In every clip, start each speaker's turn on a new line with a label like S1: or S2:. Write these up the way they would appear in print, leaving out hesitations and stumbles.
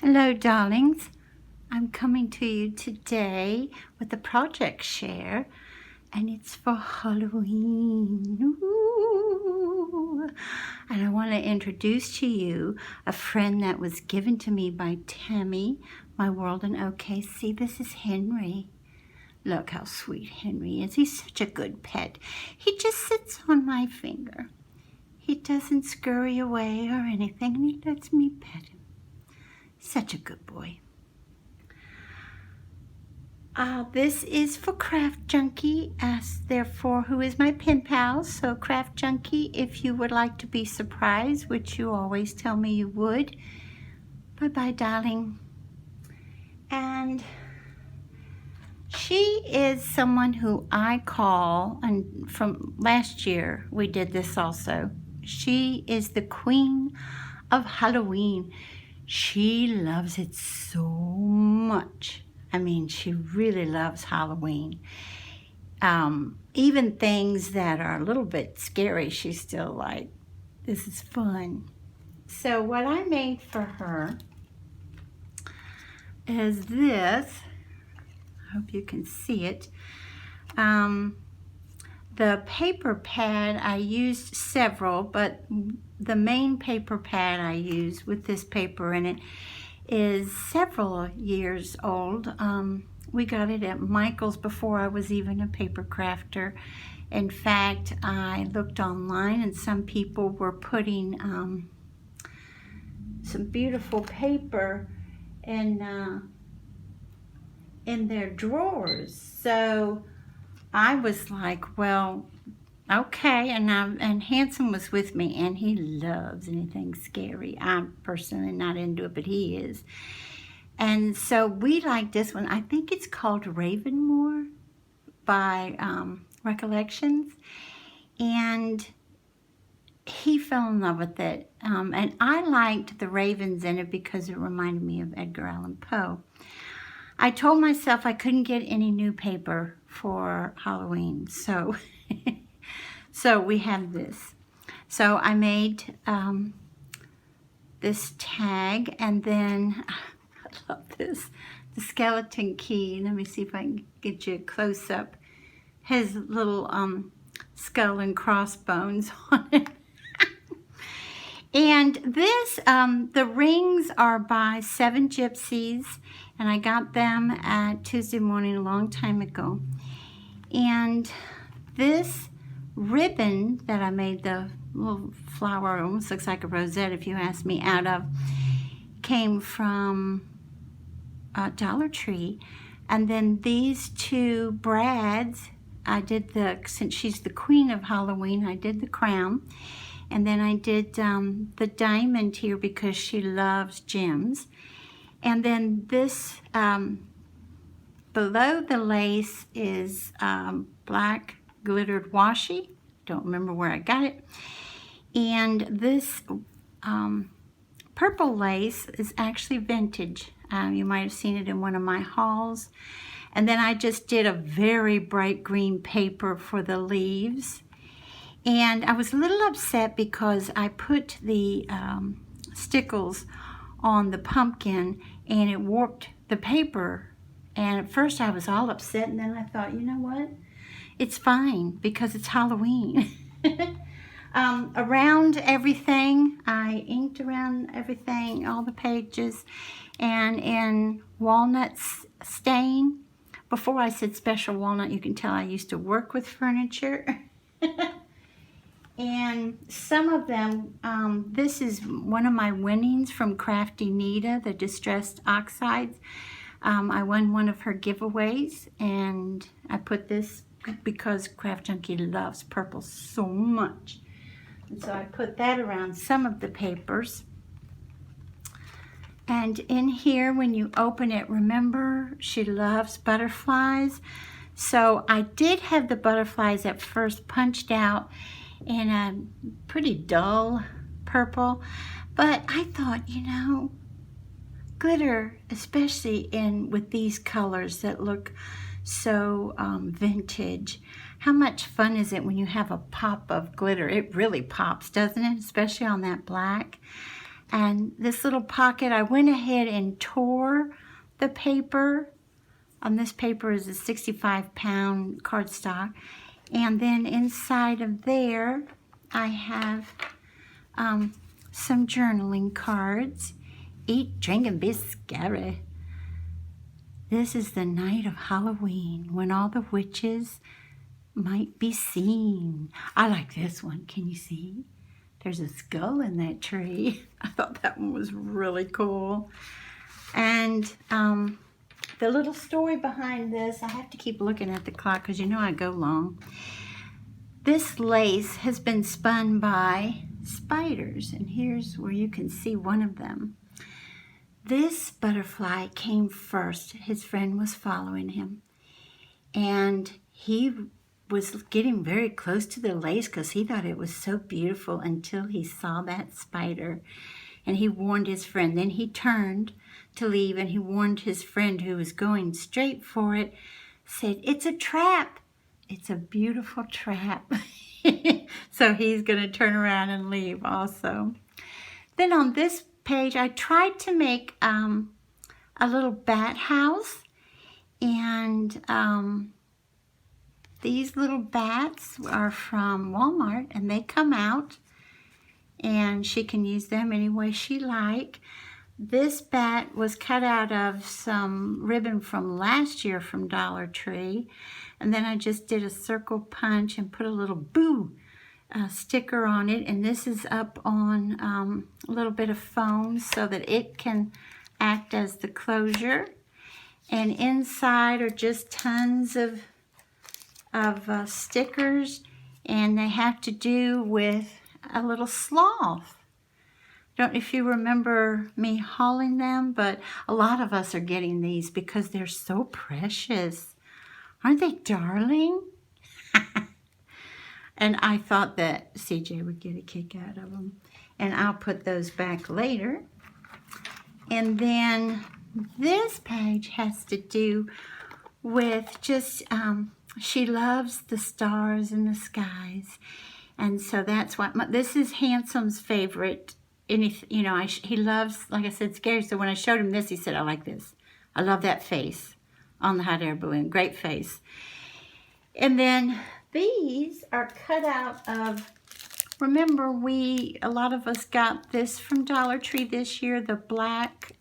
S1: Hello, darlings. I'm coming to you today with a project share, and it's for Halloween. Ooh. And I want to introduce to you a friend that was given to me by Tammy, my world in OKC. This is Henry. Look how sweet Henry is. He's such a good pet. He just sits on my finger. He doesn't scurry away or anything, and he lets me pet him. Such a good boy. This is for Craft Junkie, therefore, who is my pen pal. So Craft Junkie, if you would like to be surprised, which you always tell me you would. Bye-bye, darling. And she is someone who I call, and from last year we did this also. She is the queen of Halloween. She loves it so much. I mean, she really loves Halloween. Even things that are a little bit scary, she's still like, this is fun. So what I made for her is this. I hope you can see it. The paper pad, I used several, but the main paper pad I used with this paper in it is several years old. We got it at Michael's before I was even a paper crafter. In fact, I looked online and some people were putting some beautiful paper in their drawers. So I was like, well, okay, and Hanson was with me, and he loves anything scary. I'm personally not into it, but he is. And so we like this one. I think it's called Ravenmore by Recollections, and he fell in love with it. And I liked the ravens in it because it reminded me of Edgar Allan Poe. I told myself I couldn't get any new paper for Halloween, so so we have this. So I made this tag, and then I love this, the skeleton key. Let me see if I can get you a close-up. His little skull and crossbones on it. And this, the rings are by 7 Gypsies, and I got them at Tuesday Morning a long time ago. And this ribbon that I made, the little flower, almost looks like a rosette if you ask me, out of, came from Dollar Tree. And then these 2 brads, I did since she's the queen of Halloween, I did the crown. And then I did the diamond here because she loves gems. And then this, below the lace is black glittered washi. Don't remember where I got it. And this purple lace is actually vintage. You might have seen it in one of my hauls. And then I just did a very bright green paper for the leaves. And I was a little upset because I put the stickles on the pumpkin and it warped the paper. And at first I was all upset, and then I thought, you know what? It's fine because it's Halloween. Around everything, I inked around everything, all the pages, and in walnut stain. Before I said special walnut, you can tell I used to work with furniture. And some of them, this is one of my winnings from Crafty Nita, the Distressed Oxides. I won one of her giveaways, and I put this because Craft Junkie loves purple so much. And so I put that around some of the papers. And in here, when you open it, remember, she loves butterflies. So I did have the butterflies at first punched out in a pretty dull purple, but I thought, you know, glitter, especially with these colors that look so vintage, how much fun is it when you have a pop of glitter? It really pops, doesn't it? Especially on that black. And this little pocket, I went ahead and tore the paper. This paper is a 65-pound cardstock. And then inside of there, I have some journaling cards. Eat, drink, and be scary. This is the night of Halloween, when all the witches might be seen. I like this one. Can you see? There's a skull in that tree. I thought that one was really cool. And the little story behind this, I have to keep looking at the clock because you know I go long. This lace has been spun by spiders, and here's where you can see one of them. This butterfly came first. His friend was following him, and he was getting very close to the lace because he thought it was so beautiful until he saw that spider, and he warned his friend. Then he turned to leave, and he warned his friend who was going straight for it, said, "It's a trap. It's a beautiful trap." So he's going to turn around and leave also. Then on this page, I tried to make a little bat house, and these little bats are from Walmart, and they come out, and she can use them any way she like. This bat was cut out of some ribbon from last year from Dollar Tree, and then I just did a circle punch and put a little boo sticker on it, and this is up on a little bit of foam so that it can act as the closure. And inside are just tons of stickers, and they have to do with a little sloth. Don't know if you remember me hauling them, but a lot of us are getting these because they're so precious. Aren't they darling? And I thought that CJ would get a kick out of them. And I'll put those back later. And then this page has to do with just, she loves the stars and the skies. And so that's what, this is Handsome's favorite. And he loves, like I said, scary. So when I showed him this, he said, "I like this. I love that face on the hot air balloon. Great face." And then these are cut out of, remember a lot of us got this from Dollar Tree this year, the black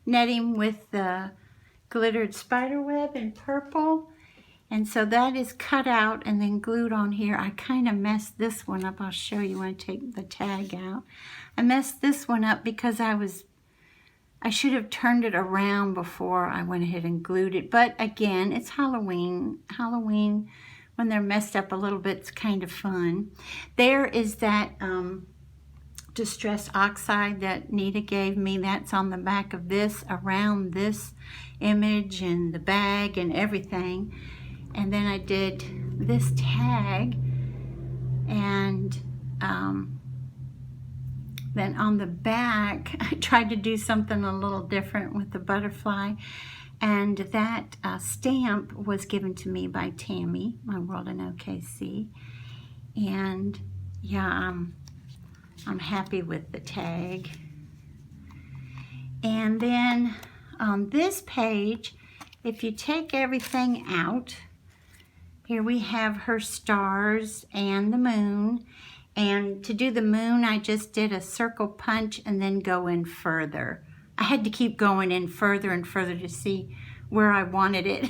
S1: netting with the glittered spider web in purple. And so that is cut out and then glued on here. I kind of messed this one up. I'll show you when I take the tag out. I messed this one up because I should have turned it around before I went ahead and glued it. But again, it's Halloween. Halloween, when they're messed up a little bit, it's kind of fun. There is that distressed oxide that Nita gave me. That's on the back of this, around this image and the bag and everything. And then I did this tag, and then on the back, I tried to do something a little different with the butterfly. And that stamp was given to me by Tammy, My World in OKC. And yeah, I'm happy with the tag. And then on this page, if you take everything out, here we have her stars and the moon. And to do the moon, I just did a circle punch and then go in further. I had to keep going in further and further to see where I wanted it,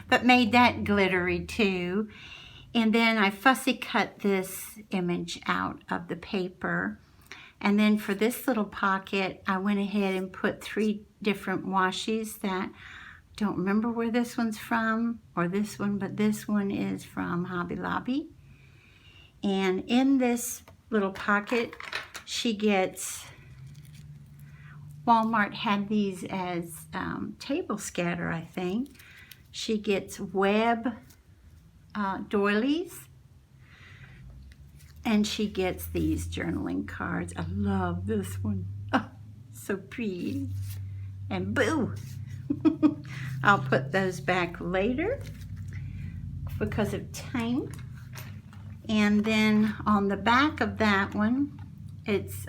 S1: but made that glittery too. And then I fussy cut this image out of the paper. And then for this little pocket, I went ahead and put 3 different washes that, don't remember where this one's from or this one, but this one is from Hobby Lobby. And in this little pocket, she gets, Walmart had these as table scatter, I think. She gets web doilies, and she gets these journaling cards. I love this one. Oh, so pretty. And boo! I'll put those back later because of time. And then on the back of that one,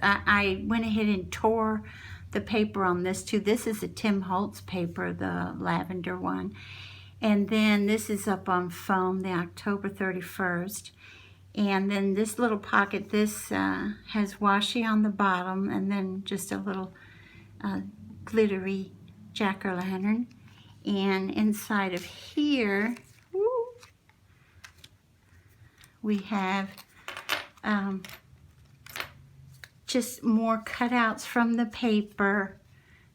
S1: I went ahead and tore the paper on this too. This is a Tim Holtz paper, the lavender one. And then this is up on foam, the October 31st. And then this little pocket, this has washi on the bottom, and then just a little glittery jack-o'-lantern. And inside of here, we have just more cutouts from the paper,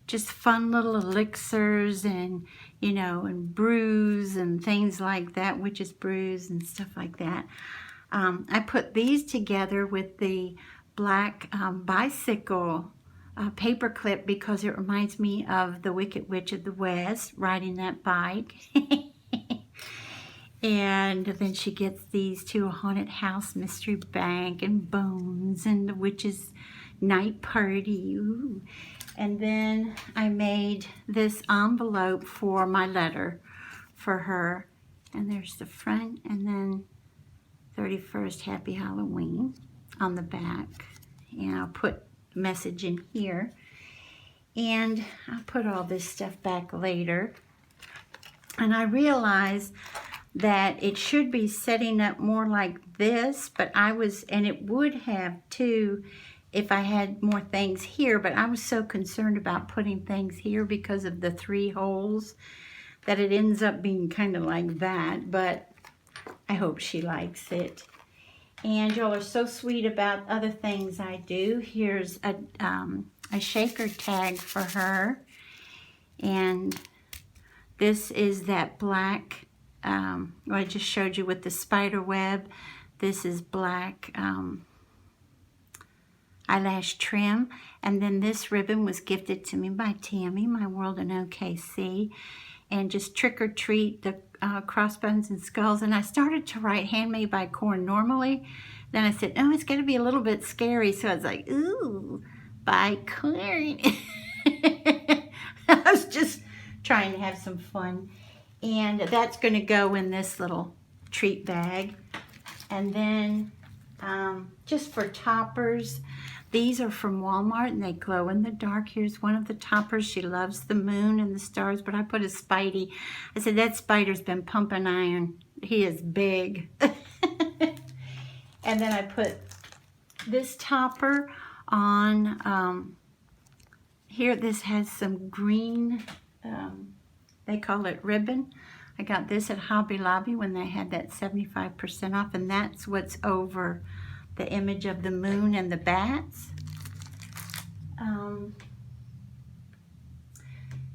S1: just fun little elixirs and, you know, and brews and things like that, witch's brews and stuff like that. I put these together with the black bicycle paper clip because it reminds me of the Wicked Witch of the West riding that bike. And then she gets these two, a haunted house, mystery bank, and bones, and the witch's night party. Ooh. And then I made this envelope for my letter for her. And there's the front, and then 31st Happy Halloween on the back. And I'll put the message in here. And I'll put all this stuff back later. And I realized that it should be setting up more like this, but and it would have too if I had more things here, but I was so concerned about putting things here because of the 3 holes that it ends up being kind of like that, but I hope she likes it. And y'all are so sweet about other things I do. Here's a shaker tag for her, and this is that black what I just showed you with the spider web. This is black eyelash trim, and then this ribbon was gifted to me by Tammy, My World in OKC, and just trick or treat the crossbones and skulls. And I started to write handmade by Corn normally, then I said, oh, it's going to be a little bit scary, so I was like, ooh, by Corn. I was just trying to have some fun. And that's going to go in this little treat bag. And then just for toppers, these are from Walmart and they glow in the dark. Here's one of the toppers. She loves the moon and the stars, but I put a Spidey. I said, that spider's been pumping iron. He is big. And then I put this topper on here. This has some green, they call it ribbon. I got this at Hobby Lobby when they had that 75% off, and that's what's over the image of the moon and the bats.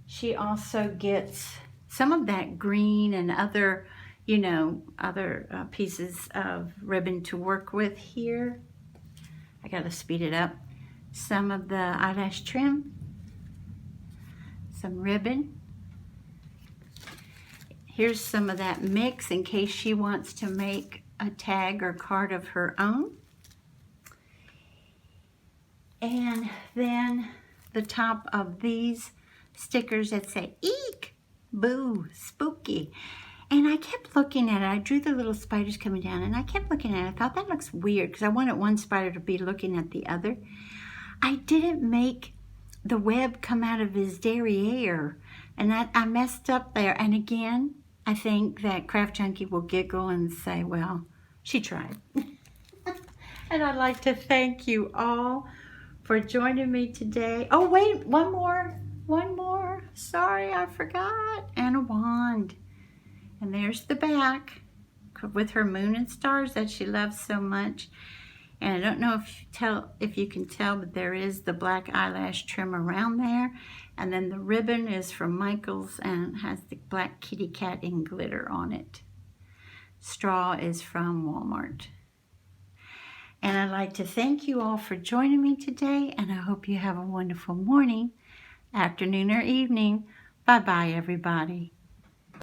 S1: She also gets some of that green and other, you know, other pieces of ribbon to work with here. I gotta speed it up. Some of the eyelash trim, some ribbon. Here's some of that mix in case she wants to make a tag or card of her own. And then the top of these stickers that say, eek, boo, spooky. And I kept looking at it. I drew the little spiders coming down, and I kept looking at it. I thought that looks weird because I wanted one spider to be looking at the other. I didn't make the web come out of his derriere, and I messed up there. And again, I think that Craft Junkie will giggle and say, well, she tried. And I'd like to thank you all for joining me today. Oh, wait, one more. Sorry, I forgot. And a wand. And there's the back with her moon and stars that she loves so much. And I don't know if you can tell, but there is the black eyelash trim around there. And then the ribbon is from Michael's and has the black kitty cat in glitter on it. Straw is from Walmart. And I'd like to thank you all for joining me today, and I hope you have a wonderful morning, afternoon, or evening. Bye-bye, everybody.